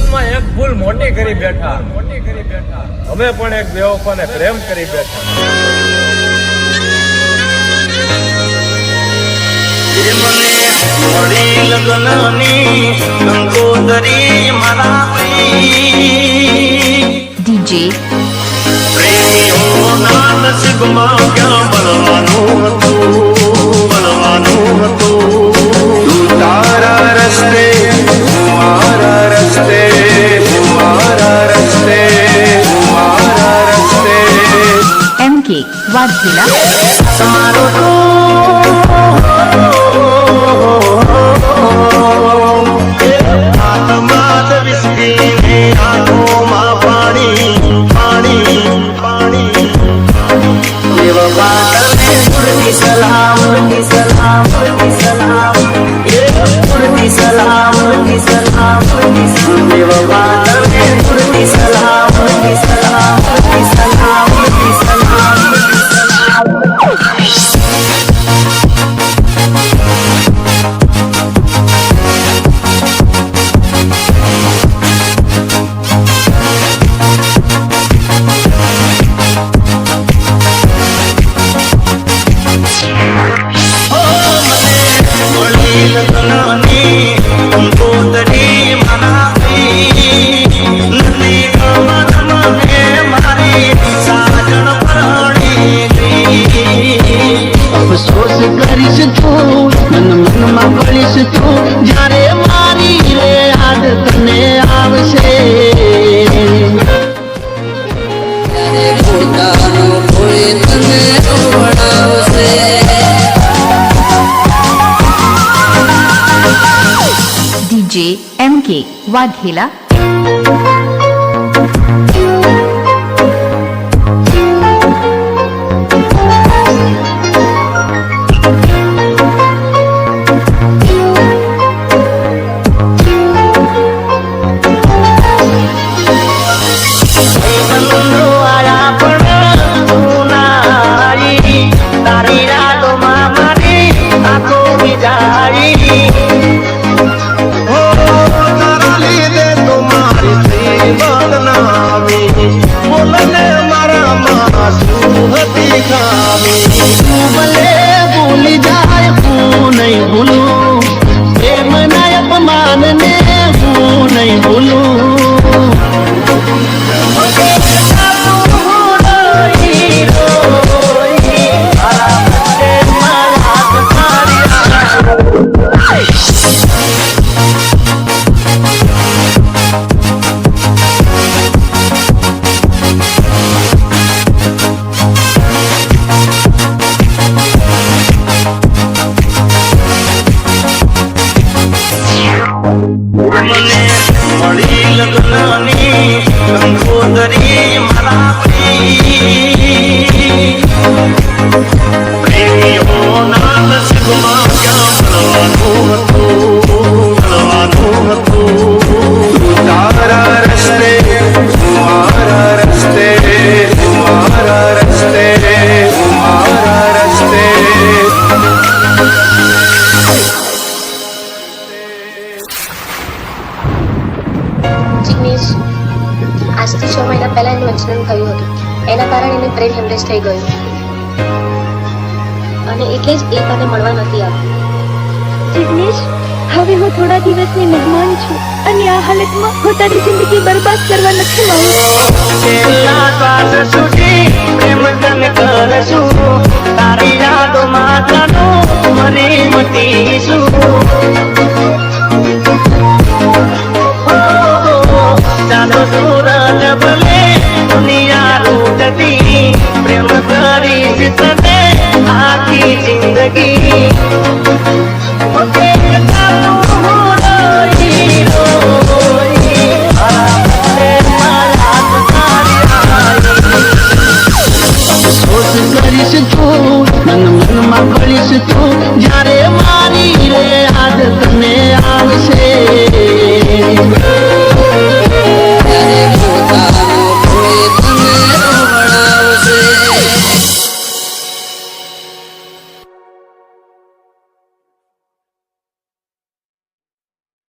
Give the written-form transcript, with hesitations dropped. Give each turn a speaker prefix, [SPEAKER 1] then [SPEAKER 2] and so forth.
[SPEAKER 1] જીવનમાં એક ભૂલ મોટી કરી બેઠા અમે પણ એક બેવફાને પ્રેમ કરી બેઠા
[SPEAKER 2] મળી લગ્નની ગંગોદરી મારા
[SPEAKER 3] ડીજે
[SPEAKER 2] પ્રેમીઓ ના નસીબમાં ક્યાં બનવાનું હતું તું તારા રસ્તે હું મારા રસ્તે મારા રસ્તે
[SPEAKER 3] MK વાઘેલા
[SPEAKER 2] તારો આત્માત વિસરીને આંખોમાં પાણી દેવા તને પૂરતી સલામ દેવા તને પૂરતી સલામ અફસોસ કરીશ તું મનમાં પડીશ તું જ્યારે મારી રે યાદ તને આવશે
[SPEAKER 3] ડીજે MK વાઘેલા ભૂલી જાય હું નહીં ભૂલું પ્રેમના અપમાનને હું નહીં ભૂલું મળી લગ્નની ગંગોદરી મારા પ્રેમીઓના નસીબમાં ક્યાં બનવાનું હતું તું તારા રસ્તે મારા રસ્તે મારા રસ્તે
[SPEAKER 4] જિગ્નેશ, આજથી 6 મહિના પહેલા એનું એક્સિડન્ટ થયું હતું. એના કારણે એને બ્રેન હેમરેજ થઈ ગયું અને એટલે જ એ તને મળવા નથી આવ્યો.
[SPEAKER 5] જિગ્નેશ, હવે હું થોડા દિવસની મહેમાન છું અને આ હાલતમાં હું તારી જિંદગી બરબાદ કરવા નથી માંગુ.
[SPEAKER 2] છેલ્લા શ્વાસ સુધી પ્રેમ તને કરશું તારી યાદોમાં તનો મરી મટીશું